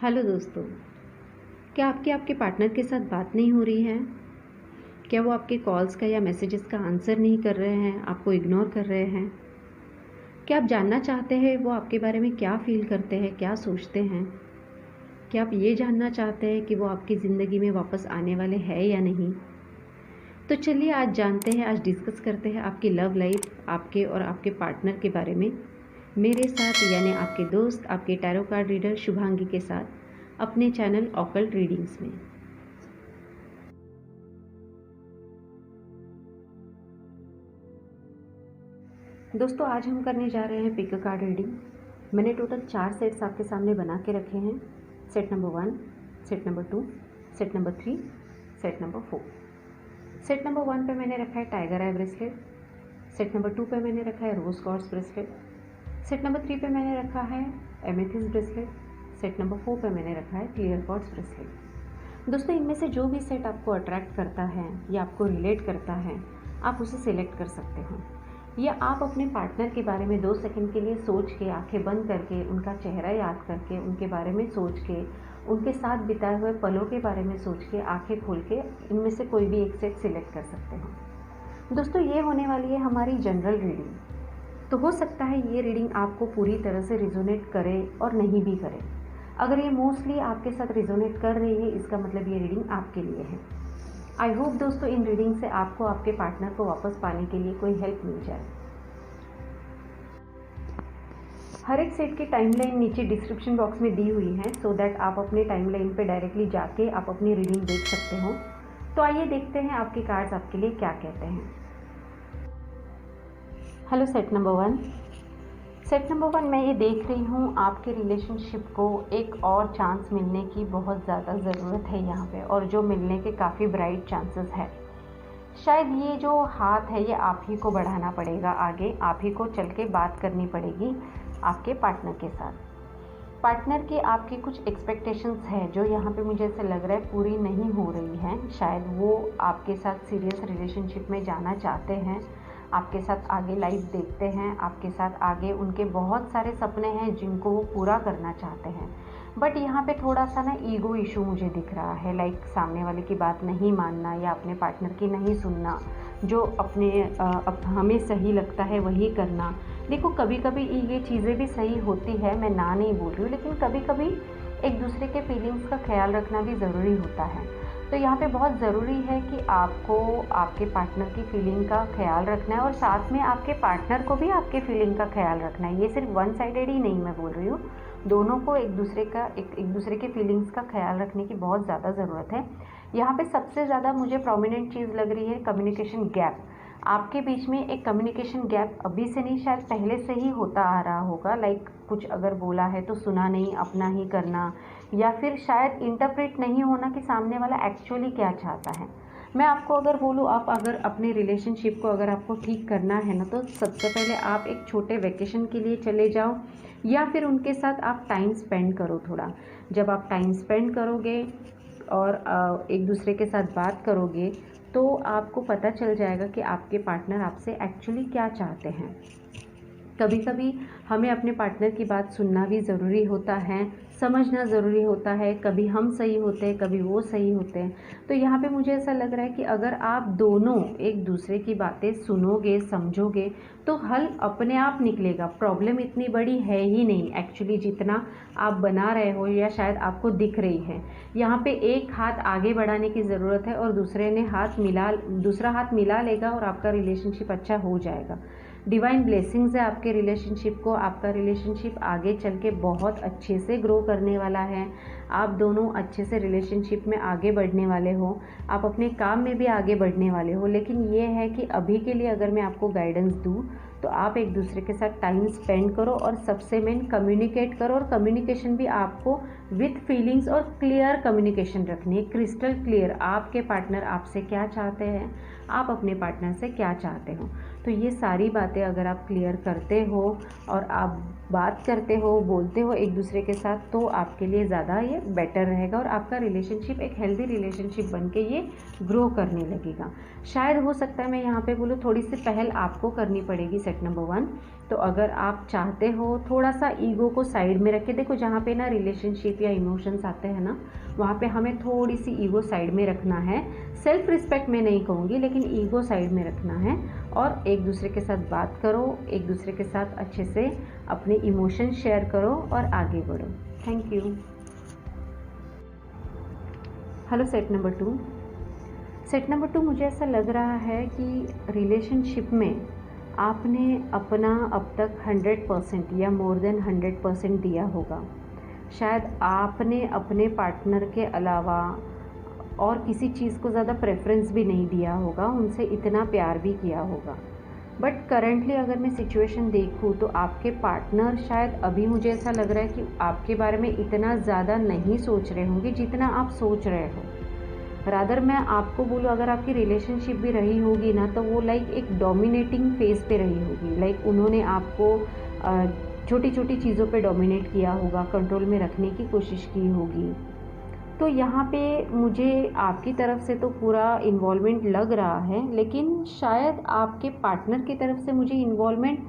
Hello दोस्तों, क्या आपके पार्टनर के साथ बात नहीं हो रही है? क्या वो आपके कॉल्स का या मैसेजेस का आंसर नहीं कर रहे हैं, आपको इग्नोर कर रहे हैं? क्या आप जानना चाहते हैं वो आपके बारे में क्या फ़ील करते हैं, क्या सोचते हैं? क्या आप ये जानना चाहते हैं कि वो आपकी ज़िंदगी में वापस आने वाले हैं या नहीं? तो चलिए आज जानते हैं, आज डिस्कस करते हैं आपकी लव लाइफ, आपके और आपके पार्टनर के बारे में। मेरे साथ यानी आपके दोस्त, आपके टैरो कार्ड रीडर शुभांगी के साथ अपने चैनल ऑकल्ट रीडिंग्स में। दोस्तों आज हम करने जा रहे हैं पिक कार्ड रीडिंग। मैंने टोटल 4 सेट्स आपके सामने बना के रखे हैं। Set number 1, set number 2, set number 3, set number 4। Set number 1 पे मैंने रखा है टाइगर आई ब्रेसलेट। सेट नंबर 2 पे मैंने रखा है रोज क्वार्ट्ज ब्रेसलेट। सेट नंबर 3 पे मैंने रखा है एमेथिस्ट ब्रेसलेट। सेट नंबर 4 पे मैंने रखा है क्लियर क्वार्ट्ज ब्रेसलेट। दोस्तों इनमें से जो भी सेट आपको अट्रैक्ट करता है या आपको रिलेट करता है, आप उसे सिलेक्ट कर सकते हो, या आप अपने पार्टनर के बारे में 2 सेकंड के लिए सोच के, आंखें बंद करके, उनका चेहरा याद करके, उनके बारे में सोच के, उनके साथ बिताए हुए पलों के बारे में सोच के, आंखें खोल के इनमें से कोई भी एक सेट सिलेक्ट कर सकते हो। दोस्तों ये होने वाली है हमारी जनरल रीडिंग, तो हो सकता है ये रीडिंग आपको पूरी तरह से रिजोनेट करे और नहीं भी करे। अगर ये मोस्टली आपके साथ रिजोनेट कर रही है, इसका मतलब ये रीडिंग आपके लिए है। आई होप दोस्तों इन रीडिंग से आपको आपके पार्टनर को वापस पाने के लिए कोई हेल्प मिल जाए। हर एक सेट की टाइमलाइन नीचे डिस्क्रिप्शन बॉक्स में दी हुई है, सो दैट आप अपने टाइमलाइन पे डायरेक्टली जाके आप अपनी रीडिंग देख सकते हो। तो आइए देखते हैं आपके कार्ड्स आपके लिए क्या कहते हैं। Hello set number 1। Set number 1, मैं ये देख रही हूँ आपके रिलेशनशिप को एक और चांस मिलने की बहुत ज़्यादा ज़रूरत है यहाँ पे, और जो मिलने के काफ़ी ब्राइट चांसेस है। शायद ये जो हाथ है ये आप ही को बढ़ाना पड़ेगा आगे, आप ही को चल के बात करनी पड़ेगी आपके पार्टनर के साथ। पार्टनर की आपकी कुछ एक्सपेक्टेशंस है जो यहाँ पे मुझे ऐसा लग रहा है पूरी नहीं हो रही हैं। शायद वो आपके साथ सीरियस रिलेशनशिप में जाना चाहते हैं, आपके साथ आगे लाइफ देखते हैं, आपके साथ आगे उनके बहुत सारे सपने हैं जिनको वो पूरा करना चाहते हैं। बट यहाँ पे थोड़ा सा ना ईगो इशू मुझे दिख रहा है, लाइक सामने वाले की बात नहीं मानना या अपने पार्टनर की नहीं सुनना, जो हमें सही लगता है वही करना। देखो कभी कभी ये चीज़ें भी सही होती है, मैं ना नहीं बोल रही हूँ, लेकिन कभी कभी एक दूसरे के फीलिंग्स का ख्याल रखना भी ज़रूरी होता है। तो यहाँ पे बहुत ज़रूरी है कि आपको आपके पार्टनर की फीलिंग का ख्याल रखना है, और साथ में आपके पार्टनर को भी आपके फीलिंग का ख्याल रखना है। ये सिर्फ वन साइडेड ही नहीं मैं बोल रही हूँ, दोनों को एक दूसरे के फीलिंग्स का ख्याल रखने की बहुत ज़्यादा ज़रूरत है। यहाँ पे सबसे ज़्यादा मुझे प्रोमिनेंट चीज़ लग रही है कम्युनिकेशन गैप। आपके बीच में एक कम्युनिकेशन गैप अभी से नहीं, शायद पहले से ही होता आ रहा होगा। लाइक कुछ अगर बोला है तो सुना नहीं, अपना ही करना, या फिर शायद इंटरप्रेट नहीं होना कि सामने वाला एक्चुअली क्या चाहता है। मैं आपको अगर बोलूँ, आप अगर अपने रिलेशनशिप को अगर आपको ठीक करना है ना, तो सबसे पहले आप एक छोटे वेकेशन के लिए चले जाओ, या फिर उनके साथ आप टाइम स्पेंड करो थोड़ा। जब आप टाइम स्पेंड करोगे और एक दूसरे के साथ बात करोगे, तो आपको पता चल जाएगा कि आपके पार्टनर आपसे एक्चुअली क्या चाहते हैं। कभी कभी हमें अपने पार्टनर की बात सुनना भी ज़रूरी होता है, समझना ज़रूरी होता है। कभी हम सही होते हैं, कभी वो सही होते हैं। तो यहाँ पे मुझे ऐसा लग रहा है कि अगर आप दोनों एक दूसरे की बातें सुनोगे, समझोगे, तो हल अपने आप निकलेगा। प्रॉब्लम इतनी बड़ी है ही नहीं एक्चुअली, जितना आप बना रहे हो या शायद आपको दिख रही है। यहाँ पे एक हाथ आगे बढ़ाने की ज़रूरत है और दूसरा हाथ मिला लेगा और आपका रिलेशनशिप अच्छा हो जाएगा। डिवाइन ब्लेसिंग्स है आपके रिलेशनशिप को। आपका रिलेशनशिप आगे चल के बहुत अच्छे से ग्रो करने वाला है। आप दोनों अच्छे से रिलेशनशिप में आगे बढ़ने वाले हो, आप अपने काम में भी आगे बढ़ने वाले हो। लेकिन ये है कि अभी के लिए अगर मैं आपको गाइडेंस दूँ, तो आप एक दूसरे के साथ टाइम स्पेंड करो, और सबसे मेन कम्युनिकेट करो। और कम्युनिकेशन भी आपको विथ फीलिंग्स और क्लियर कम्युनिकेशन रखनी है, क्रिस्टल क्लियर। आपके पार्टनर आपसे क्या चाहते हैं, आप अपने पार्टनर से क्या चाहते हो। तो ये सारी बातें अगर आप क्लियर करते हो और आप बात करते हो, बोलते हो एक दूसरे के साथ, तो आपके लिए ज़्यादा ये बेटर रहेगा और आपका रिलेशनशिप एक हेल्दी रिलेशनशिप बन के ये ग्रो करने लगेगा। शायद हो सकता है मैं यहाँ पे बोलूँ थोड़ी सी पहल आपको करनी पड़ेगी सेट नंबर 1। तो अगर आप चाहते हो थोड़ा सा ईगो को साइड में रख के, देखो जहाँ पे ना रिलेशनशिप या इमोशंस आते हैं ना, वहाँ पे हमें थोड़ी सी ईगो साइड में रखना है। सेल्फ रिस्पेक्ट मैं नहीं कहूँगी, लेकिन ईगो साइड में रखना है और एक दूसरे के साथ बात करो, एक दूसरे के साथ अच्छे से अपने इमोशन शेयर करो और आगे बढ़ो। Thank you. Hello set number 2। Set number 2, मुझे ऐसा लग रहा है कि रिलेशनशिप में आपने अपना अब तक 100% या मोर देन 100% दिया होगा। शायद आपने अपने पार्टनर के अलावा और किसी चीज़ को ज़्यादा प्रेफरेंस भी नहीं दिया होगा, उनसे इतना प्यार भी किया होगा। बट करंटली अगर मैं सिचुएशन देखूँ तो आपके पार्टनर शायद अभी मुझे ऐसा लग रहा है कि आपके बारे में इतना ज़्यादा नहीं सोच रहे होंगे जितना आप सोच रहे हो। रादर मैं आपको बोलूँ, अगर आपकी रिलेशनशिप भी रही होगी ना, तो वो लाइक एक डोमिनेटिंग फेज पे रही होगी। लाइक उन्होंने आपको छोटी छोटी चीज़ों पे डोमिनेट किया होगा, कंट्रोल में रखने की कोशिश की होगी। तो यहाँ पे मुझे आपकी तरफ से तो पूरा इन्वॉल्वमेंट लग रहा है, लेकिन शायद आपके पार्टनर की तरफ से मुझे इन्वॉल्वमेंट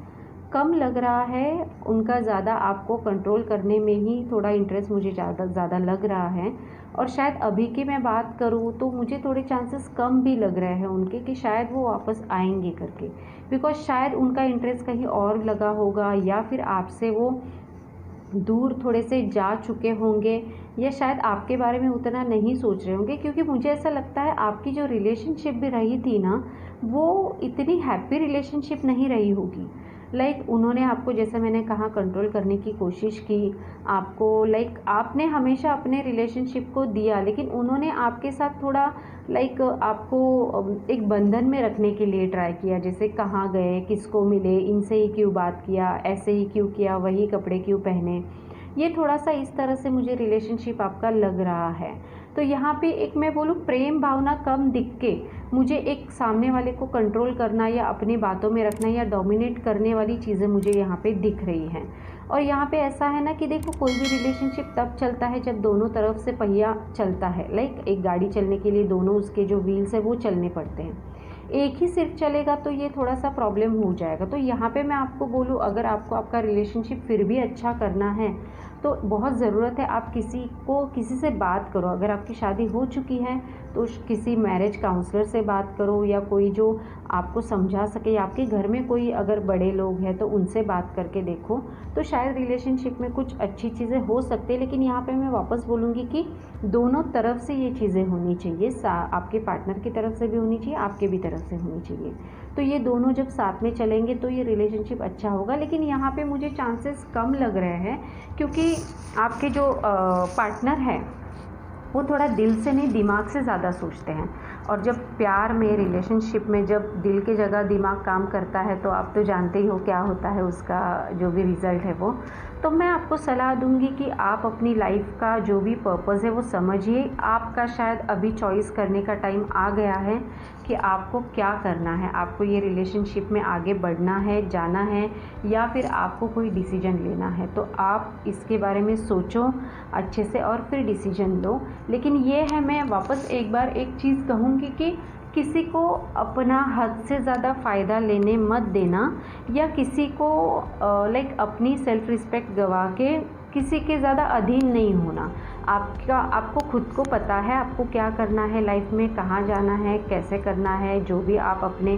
कम लग रहा है। उनका ज़्यादा आपको कंट्रोल करने में ही थोड़ा इंटरेस्ट मुझे ज़्यादा लग रहा है। और शायद अभी की मैं बात करूँ तो मुझे थोड़े चांसेस कम भी लग रहे हैं उनके कि शायद वो वापस आएंगे करके, बिकॉज शायद उनका इंटरेस्ट कहीं और लगा होगा, या फिर आपसे वो दूर थोड़े से जा चुके होंगे, या शायद आपके बारे में उतना नहीं सोच रहे होंगे। क्योंकि मुझे ऐसा लगता है आपकी जो रिलेशनशिप भी रही थी ना, वो इतनी हैप्पी रिलेशनशिप नहीं रही होगी। लाइक उन्होंने आपको, जैसे मैंने कहा, कंट्रोल करने की कोशिश की आपको। लाइक आपने हमेशा अपने रिलेशनशिप को दिया, लेकिन उन्होंने आपके साथ थोड़ा लाइक आपको एक बंधन में रखने के लिए ट्राई किया। जैसे कहाँ गए, किसको मिले, इनसे ही क्यों बात किया, ऐसे ही क्यों किया, वही कपड़े क्यों पहने, ये थोड़ा सा इस तरह से मुझे रिलेशनशिप आपका लग रहा है। तो यहाँ पे एक मैं बोलूँ प्रेम भावना कम दिख के मुझे एक सामने वाले को कंट्रोल करना या अपनी बातों में रखना या डोमिनेट करने वाली चीज़ें मुझे यहाँ पे दिख रही हैं। और यहाँ पे ऐसा है ना कि देखो, कोई भी रिलेशनशिप तब चलता है जब दोनों तरफ से पहिया चलता है। लाइक एक गाड़ी चलने के लिए दोनों उसके जो व्हील्स है वो चलने पड़ते हैं। एक ही सिर्फ चलेगा तो ये थोड़ा सा प्रॉब्लम हो जाएगा। तो यहाँ पे मैं आपको बोलूँ, अगर आपको आपका रिलेशनशिप फिर भी अच्छा करना है तो बहुत ज़रूरत है आप किसी से बात करो। अगर आपकी शादी हो चुकी है तो किसी मैरिज काउंसलर से बात करो, या कोई जो आपको समझा सके, या आपके घर में कोई अगर बड़े लोग हैं तो उनसे बात करके देखो, तो शायद रिलेशनशिप में कुछ अच्छी चीज़ें हो सकती है। लेकिन यहाँ पे मैं वापस बोलूँगी कि दोनों तरफ से ये चीज़ें होनी चाहिए, आपके पार्टनर की तरफ से भी होनी चाहिए, आपके भी तरफ से होनी चाहिए। तो ये दोनों जब साथ में चलेंगे तो ये रिलेशनशिप अच्छा होगा। लेकिन यहाँ पे मुझे चांसेस कम लग रहे हैं, क्योंकि आपके जो पार्टनर है वो थोड़ा दिल से नहीं दिमाग से ज़्यादा सोचते हैं। और जब प्यार में, रिलेशनशिप में जब दिल की जगह दिमाग काम करता है तो आप तो जानते ही हो क्या होता है, उसका जो भी रिज़ल्ट है वो। तो मैं आपको सलाह दूंगी कि आप अपनी लाइफ का जो भी पर्पज़ है वो समझिए। आपका शायद अभी चॉइस करने का टाइम आ गया है कि आपको क्या करना है। आपको ये रिलेशनशिप में आगे बढ़ना है, जाना है, या फिर आपको कोई डिसीजन लेना है। तो आप इसके बारे में सोचो अच्छे से और फिर डिसीजन लो। लेकिन ये है, मैं वापस एक बार एक चीज़ कहूँगी कि किसी को अपना हद से ज़्यादा फ़ायदा लेने मत देना, या किसी को लाइक अपनी सेल्फ रिस्पेक्ट गवा के किसी के ज़्यादा अधीन नहीं होना। आपको खुद को पता है आपको क्या करना है लाइफ में, कहाँ जाना है, कैसे करना है। जो भी आप अपने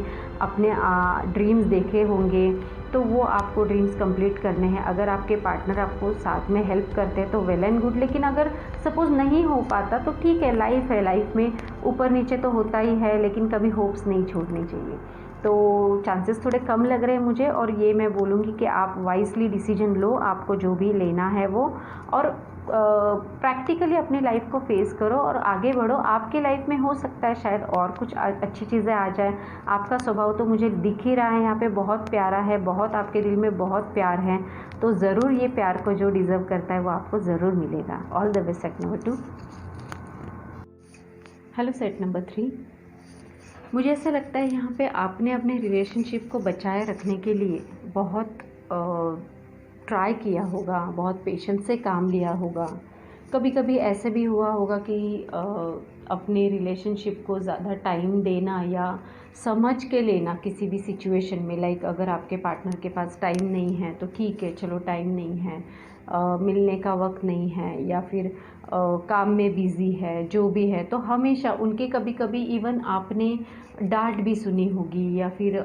ड्रीम्स देखे होंगे तो वो आपको ड्रीम्स कंप्लीट करने हैं। अगर आपके पार्टनर आपको साथ में हेल्प करते हैं तो वेल एंड गुड। लेकिन अगर सपोज़ नहीं हो पाता तो ठीक है, लाइफ है, लाइफ में ऊपर नीचे तो होता ही है, लेकिन कभी होप्स नहीं छोड़नी चाहिए। तो चांसेस थोड़े कम लग रहे हैं मुझे, और ये मैं बोलूँगी कि आप वाइजली डिसीजन लो, आपको जो भी लेना है वो, और प्रैक्टिकली अपनी लाइफ को फेस करो और आगे बढ़ो। आपकी लाइफ में हो सकता है शायद और कुछ अच्छी चीज़ें आ जाए। आपका स्वभाव तो मुझे दिख ही रहा है यहाँ पे बहुत प्यारा है, बहुत आपके दिल में बहुत प्यार है। तो ज़रूर ये प्यार को जो डिज़र्व करता है वो आपको ज़रूर मिलेगा। All the best set number 2। Hello set number 3। मुझे ऐसा लगता है यहाँ पे आपने अपने रिलेशनशिप को बचाए रखने के लिए बहुत ट्राई किया होगा, बहुत पेशेंस से काम लिया होगा। कभी कभी ऐसे भी हुआ होगा कि अपने रिलेशनशिप को ज़्यादा टाइम देना या समझ के लेना किसी भी सिचुएशन में, लाइक अगर आपके पार्टनर के पास टाइम नहीं है तो ठीक है, चलो टाइम नहीं है, मिलने का वक्त नहीं है, या फिर काम में बिज़ी है, जो भी है, तो हमेशा उनके कभी कभी इवन आपने डांट भी सुनी होगी, या फिर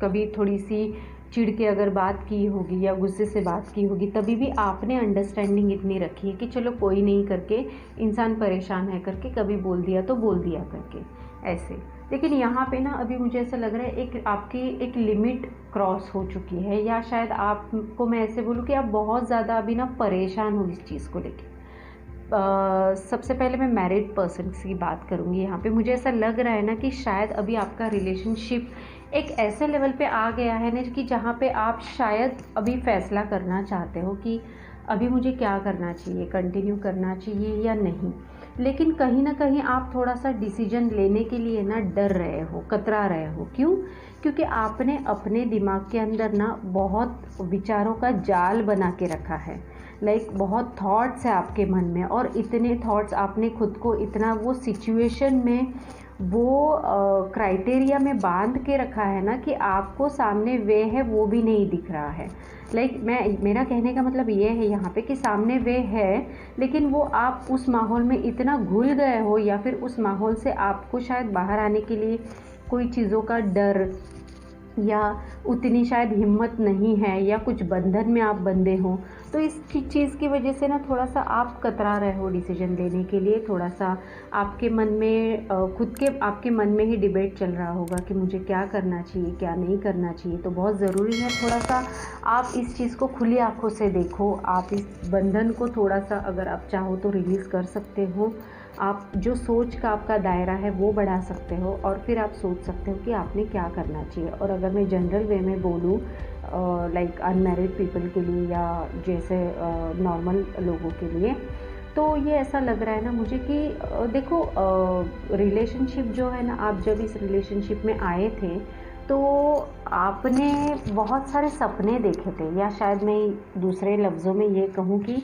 कभी थोड़ी सी चिढ़ के अगर बात की होगी या गुस्से से बात की होगी, तभी भी आपने अंडरस्टैंडिंग इतनी रखी है कि चलो कोई नहीं करके, इंसान परेशान है करके, कभी बोल दिया तो बोल दिया करके ऐसे। लेकिन यहाँ पे ना अभी मुझे ऐसा लग रहा है एक आपकी एक लिमिट क्रॉस हो चुकी है, या शायद आपको मैं ऐसे बोलूँ कि आप बहुत ज़्यादा अभी ना परेशान हो इस चीज़ को लेके। सबसे पहले मैं मैरिड पर्सन की बात करूँगी यहाँ पे। मुझे ऐसा लग रहा है ना कि शायद अभी आपका रिलेशनशिप एक ऐसे लेवल पे आ गया है ना कि जहाँ पे आप शायद अभी फ़ैसला करना चाहते हो कि अभी मुझे क्या करना चाहिए, कंटिन्यू करना चाहिए या नहीं। लेकिन कहीं ना कहीं आप थोड़ा सा डिसीजन लेने के लिए ना डर रहे हो, कतरा रहे हो। क्यों? क्योंकि आपने अपने दिमाग के अंदर ना बहुत विचारों का जाल बना के रखा है, लाइक बहुत थॉट्स है आपके मन में, और इतने थॉट्स आपने खुद को इतना वो सिचुएशन में, वो क्राइटेरिया में बांध के रखा है ना कि आपको सामने वे है वो भी नहीं दिख रहा है। लाइक मेरा कहने का मतलब ये है यहाँ पे कि सामने वे है, लेकिन वो आप उस माहौल में इतना घुल गए हो, या फिर उस माहौल से आपको शायद बाहर आने के लिए कोई चीज़ों का डर या उतनी शायद हिम्मत नहीं है, या कुछ बंधन में आप बंधे हो। तो इस चीज़ की वजह से ना थोड़ा सा आप कतरा रहे हो डिसीजन लेने के लिए। थोड़ा सा आपके मन में आपके मन में ही डिबेट चल रहा होगा कि मुझे क्या करना चाहिए, क्या नहीं करना चाहिए। तो बहुत ज़रूरी है थोड़ा सा आप इस चीज़ को खुली आंखों से देखो। आप इस बंधन को थोड़ा सा अगर आप चाहो तो रिलीज़ कर सकते हो। आप जो सोच का आपका दायरा है वो बढ़ा सकते हो, और फिर आप सोच सकते हो कि आपने क्या करना चाहिए। और अगर मैं जनरल वे में बोलूँ, लाइक अनमैरिड पीपल के लिए या जैसे नॉर्मल लोगों के लिए, तो ये ऐसा लग रहा है ना मुझे कि देखो, रिलेशनशिप जो है ना, आप जब इस रिलेशनशिप में आए थे तो आपने बहुत सारे सपने देखे थे, या शायद मैं दूसरे लफ्ज़ों में ये कहूँ कि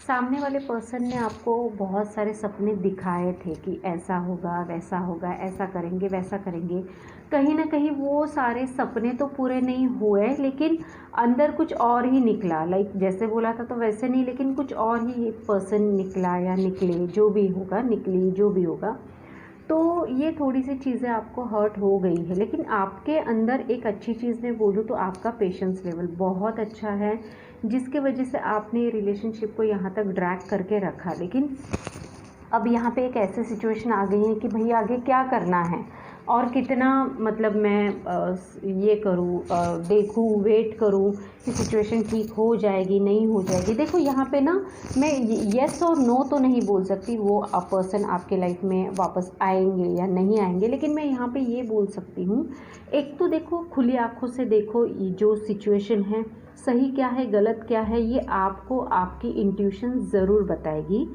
सामने वाले पर्सन ने आपको बहुत सारे सपने दिखाए थे कि ऐसा होगा, वैसा होगा, ऐसा करेंगे, वैसा करेंगे। कहीं ना कहीं वो सारे सपने तो पूरे नहीं हुए, लेकिन अंदर कुछ और ही निकला। लाइक जैसे बोला था तो वैसे नहीं, लेकिन कुछ और ही पर्सन निकला या निकले, जो भी होगा, निकली, जो भी होगा। तो ये थोड़ी सी चीज़ें आपको हर्ट हो गई है। लेकिन आपके अंदर एक अच्छी चीज़ मैं बोलूँ तो आपका पेशेंस लेवल बहुत अच्छा है, जिसके वजह से आपने रिलेशनशिप को यहाँ तक ड्रैग करके रखा। लेकिन अब यहाँ पे एक ऐसी सिचुएशन आ गई है कि भाई आगे क्या करना है, और कितना मतलब मैं ये करूँ, देखूँ, वेट करूँ कि सिचुएशन ठीक हो जाएगी, नहीं हो जाएगी। देखो यहाँ पे ना मैं येस और नो तो नहीं बोल सकती, वो पर्सन आपके लाइफ में वापस आएंगे या नहीं आएंगे। लेकिन मैं यहाँ पे ये बोल सकती हूँ, एक तो देखो, खुली आंखों से देखो ये जो सिचुएशन है, सही क्या है, गलत क्या है, ये आपको आपकी इंट्यूशन ज़रूर बताएगी।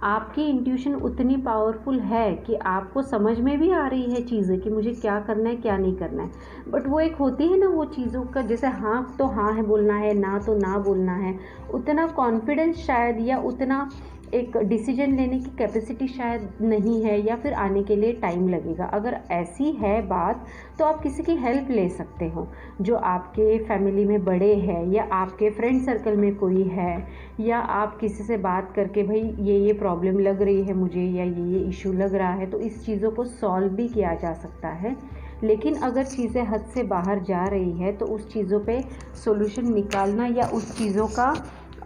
आपकी इंट्यूशन उतनी पावरफुल है कि आपको समझ में भी आ रही है चीज़ें कि मुझे क्या करना है, क्या नहीं करना है। बट वो एक होती है ना वो चीज़ों का, जैसे हाँ तो हाँ है बोलना है, ना तो ना बोलना है, उतना कॉन्फिडेंस शायद, या उतना एक डिसीजन लेने की कैपेसिटी शायद नहीं है, या फिर आने के लिए टाइम लगेगा। अगर ऐसी है बात तो आप किसी की हेल्प ले सकते हो, जो आपके फैमिली में बड़े हैं, या आपके फ्रेंड सर्कल में कोई है, या आप किसी से बात करके भाई ये प्रॉब्लम लग रही है मुझे, या ये इशू लग रहा है, तो इस चीज़ों को सॉल्व भी किया जा सकता है। लेकिन अगर चीज़ें हद से बाहर जा रही है तो उस चीज़ों पे सॉल्यूशन निकालना, या उस चीज़ों का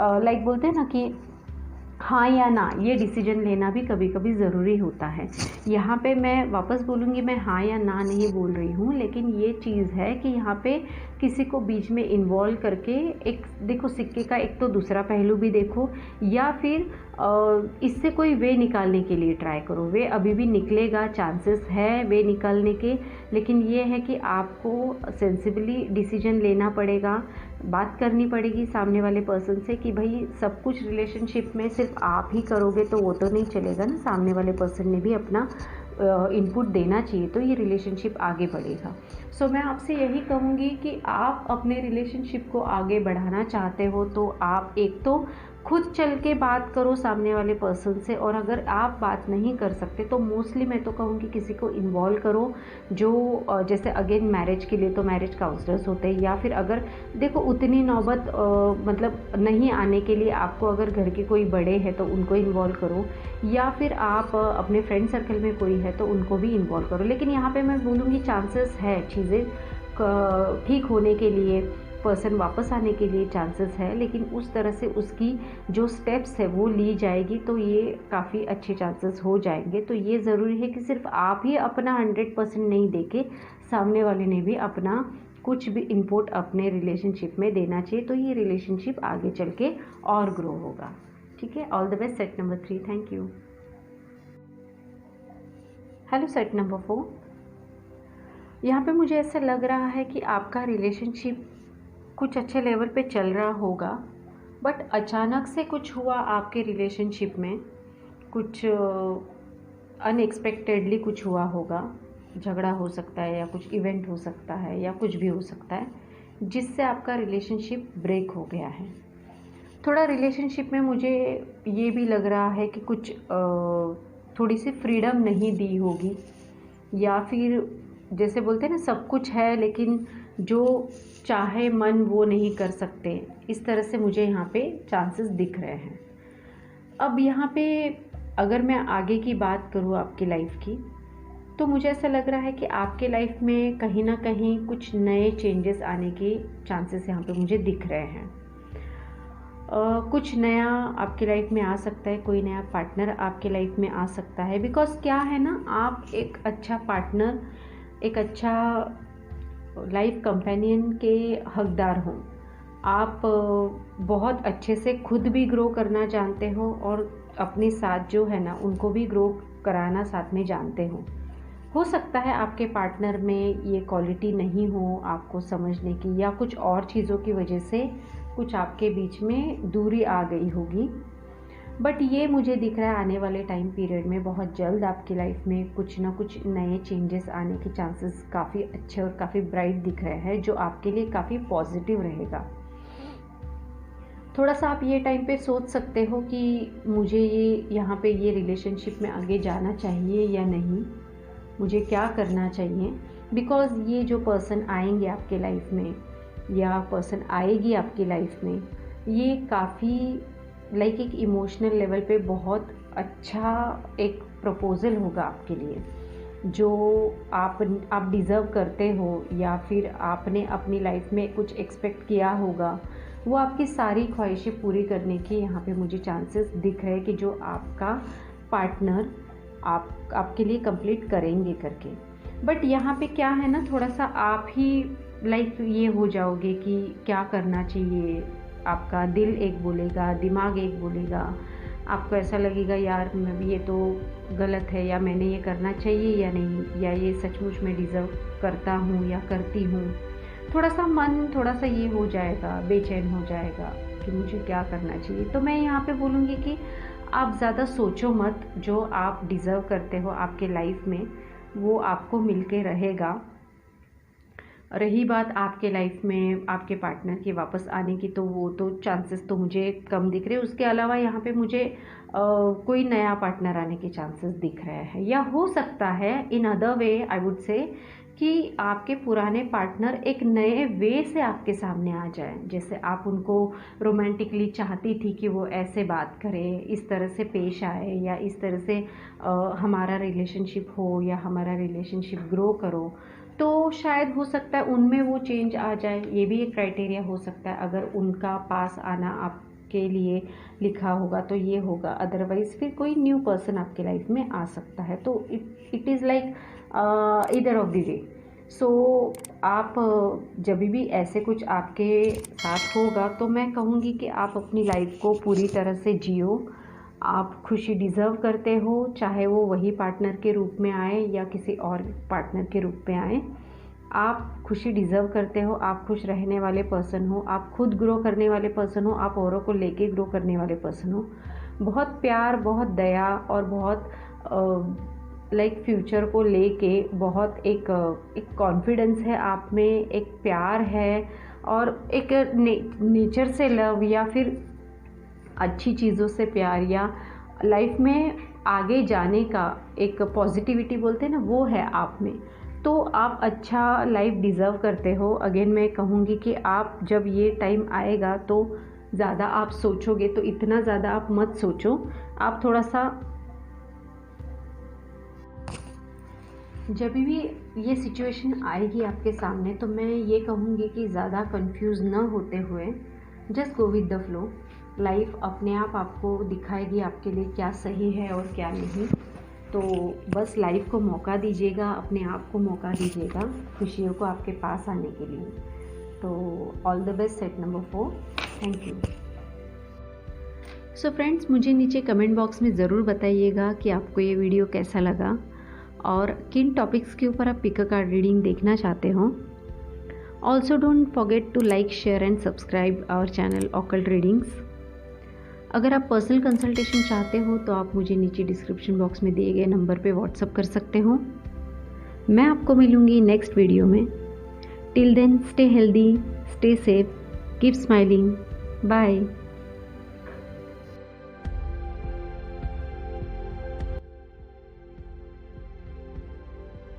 लाइक बोलते हैं ना कि हाँ या ना, ये डिसीजन लेना भी कभी कभी ज़रूरी होता है। यहाँ पे मैं वापस बोलूँगी, मैं हाँ या ना नहीं बोल रही हूँ, लेकिन ये चीज़ है कि यहाँ पे किसी को बीच में इन्वॉल्व करके, एक देखो सिक्के का एक तो दूसरा पहलू भी देखो, या फिर इससे कोई वे निकालने के लिए ट्राई करो। वे अभी भी निकलेगा, चांसेस है वे निकालने के, लेकिन ये है कि आपको सेंसिबली डिसीजन लेना पड़ेगा, बात करनी पड़ेगी सामने वाले पर्सन से कि भाई सब कुछ रिलेशनशिप में सिर्फ आप ही करोगे तो वो तो नहीं चलेगा ना, सामने वाले पर्सन ने भी अपना इनपुट देना चाहिए तो ये रिलेशनशिप आगे बढ़ेगा। सो मैं आपसे यही कहूँगी कि आप अपने रिलेशनशिप को आगे बढ़ाना चाहते हो तो आप एक तो खुद चल के बात करो सामने वाले पर्सन से, और अगर आप बात नहीं कर सकते तो मोस्टली मैं तो कहूँगी किसी को इन्वॉल्व करो जो जैसे अगेन मैरिज के लिए तो मैरिज काउंसलर्स होते हैं, या फिर अगर देखो उतनी नौबत मतलब नहीं आने के लिए आपको अगर घर के कोई बड़े हैं तो उनको इन्वॉल्व करो, या फिर आप अपने फ्रेंड सर्कल में कोई है तो उनको भी इन्वॉल्व करो। लेकिन यहाँ पे मैं बोलूँगी चांसेस है चीज़ें ठीक होने के लिए, पर्सन वापस आने के लिए चांसेस है, लेकिन उस तरह से उसकी जो स्टेप्स है वो ली जाएगी तो ये काफ़ी अच्छे चांसेस हो जाएंगे। तो ये ज़रूरी है कि सिर्फ आप ही अपना 100% नहीं देके सामने वाले ने भी अपना कुछ भी इनपुट अपने रिलेशनशिप में देना चाहिए, तो ये रिलेशनशिप आगे चल के और ग्रो होगा। ठीक है, all the best set number 3, thank you. Hello set number 4, यहाँ पे मुझे ऐसा लग रहा है कि आपका रिलेशनशिप कुछ अच्छे लेवल पे चल रहा होगा, बट अचानक से कुछ हुआ आपके रिलेशनशिप में, कुछ अनएक्सपेक्टेडली कुछ हुआ होगा, झगड़ा हो सकता है या कुछ इवेंट हो सकता है या कुछ भी हो सकता है जिससे आपका रिलेशनशिप ब्रेक हो गया है। थोड़ा रिलेशनशिप में मुझे ये भी लग रहा है कि कुछ थोड़ी सी फ्रीडम नहीं दी होगी, या फिर जैसे बोलते हैं ना सब कुछ है लेकिन जो चाहे मन वो नहीं कर सकते, इस तरह से मुझे यहाँ पे चांसेस दिख रहे हैं। अब यहाँ पे अगर मैं आगे की बात करूँ आपकी लाइफ की, तो मुझे ऐसा लग रहा है कि आपके लाइफ में कहीं ना कहीं कुछ नए चेंजेस आने के चांसेस यहाँ पे मुझे दिख रहे हैं। कुछ नया आपकी लाइफ में आ सकता है, कोई नया पार्टनर आपके लाइफ में आ सकता है। बिकॉज क्या है ना, आप एक अच्छा पार्टनर, एक अच्छा लाइफ कंपेनियन के हकदार हो। आप बहुत अच्छे से खुद भी ग्रो करना जानते हो और अपने साथ जो है ना उनको भी ग्रो कराना साथ में जानते हो सकता है आपके पार्टनर में ये क्वालिटी नहीं हो आपको समझने की, या कुछ और चीज़ों की वजह से कुछ आपके बीच में दूरी आ गई होगी, बट ये मुझे दिख रहा है आने वाले टाइम पीरियड में बहुत जल्द आपकी लाइफ में कुछ ना कुछ नए चेंजेस आने के चांसेस काफ़ी अच्छे और काफ़ी ब्राइट दिख रहे हैं, जो आपके लिए काफ़ी पॉजिटिव रहेगा। थोड़ा सा आप ये टाइम पे सोच सकते हो कि मुझे ये यहाँ पे ये रिलेशनशिप में आगे जाना चाहिए या नहीं, मुझे क्या करना चाहिए। बिकॉज़ ये जो पर्सन आएंगे आपके लाइफ में या पर्सन आएगी आपकी लाइफ में, ये काफ़ी लाइक एक इमोशनल लेवल पे बहुत अच्छा एक प्रपोज़ल होगा आपके लिए, जो आप डिज़र्व करते हो या फिर आपने अपनी लाइफ में कुछ एक्सपेक्ट किया होगा, वो आपकी सारी ख्वाहिशें पूरी करने के यहाँ पे मुझे चांसेस दिख रहे हैं कि जो आपका पार्टनर आपके लिए कंप्लीट करेंगे करके। बट यहाँ पे क्या है ना, थोड़ा सा आप ही लाइक ये हो जाओगे कि क्या करना चाहिए, आपका दिल एक बोलेगा, दिमाग एक बोलेगा, आपको ऐसा लगेगा यार ये तो गलत है, या मैंने ये करना चाहिए या नहीं, या ये सचमुच मैं डिज़र्व करता हूँ या करती हूँ। थोड़ा सा मन थोड़ा सा ये हो जाएगा, बेचैन हो जाएगा कि मुझे क्या करना चाहिए। तो मैं यहाँ पे बोलूँगी कि आप ज़्यादा सोचो मत, जो आप डिज़र्व करते हो आपके लाइफ में वो आपको मिल के रहेगा। रही बात आपके लाइफ में आपके पार्टनर के वापस आने की, तो वो तो चांसेस तो मुझे कम दिख रहे। उसके अलावा यहाँ पे मुझे कोई नया पार्टनर आने के चांसेस दिख रहे हैं, या हो सकता है in other way I would say कि आपके पुराने पार्टनर एक नए वे से आपके सामने आ जाए। जैसे आप उनको रोमांटिकली चाहती थी कि वो ऐसे बात करें, इस तरह से पेश आए, या इस तरह से हमारा रिलेशनशिप हो या हमारा रिलेशनशिप ग्रो करो, तो शायद हो सकता है उनमें वो चेंज आ जाए। ये भी एक क्राइटेरिया हो सकता है। अगर उनका पास आना आपके लिए लिखा होगा तो ये होगा, अदरवाइज़ फिर कोई न्यू पर्सन आपके लाइफ में आ सकता है। तो इट इज़ लाइक इधर ऑफ द वे। सो आप जब भी ऐसे कुछ आपके साथ होगा तो मैं कहूँगी कि आप अपनी लाइफ को पूरी तरह से जियो। आप खुशी डिज़र्व करते हो, चाहे वो वही पार्टनर के रूप में आए या किसी और पार्टनर के रूप में आए। आप खुशी डिज़र्व करते हो, आप खुश रहने वाले पर्सन हो, आप खुद ग्रो करने वाले पर्सन हो, आप औरों को लेके ग्रो करने वाले पर्सन हो। बहुत प्यार, बहुत दया और बहुत लाइक फ्यूचर को लेके बहुत एक कॉन्फिडेंस है आप में, एक प्यार है और एक नेचर से लव या फिर अच्छी चीज़ों से प्यार या लाइफ में आगे जाने का एक पॉजिटिविटी बोलते हैं ना, वो है आप में। तो आप अच्छा लाइफ डिज़र्व करते हो। अगेन मैं कहूँगी कि आप जब ये टाइम आएगा तो ज़्यादा आप सोचोगे, तो इतना ज़्यादा आप मत सोचो। आप थोड़ा सा जब भी ये सिचुएशन आएगी आपके सामने तो मैं ये कहूँगी कि ज़्यादा कंफ्यूज न होते हुए just go with the flow. Life अपने आप आपको दिखाएगी आपके लिए क्या सही है और क्या नहीं। तो बस लाइफ को मौका दीजिएगा, अपने आप को मौका दीजिएगा खुशियों को आपके पास आने के लिए। तो all the best set number 4। Thank you. So friends, मुझे नीचे कमेंट बॉक्स में ज़रूर बताइएगा कि आपको ये वीडियो कैसा लगा और किन टॉपिक्स के ऊपर आप पिक अ कार्ड रीडिंग देखना चाहते हो। Also don't forget to like, share and subscribe our channel occult readings. अगर आप पर्सनल कंसल्टेशन चाहते हो तो आप मुझे नीचे डिस्क्रिप्शन बॉक्स में दिए गए नंबर पे व्हाट्सअप कर सकते हो। मैं आपको मिलूँगी नेक्स्ट वीडियो में। Till then stay healthy, stay safe, keep smiling, bye.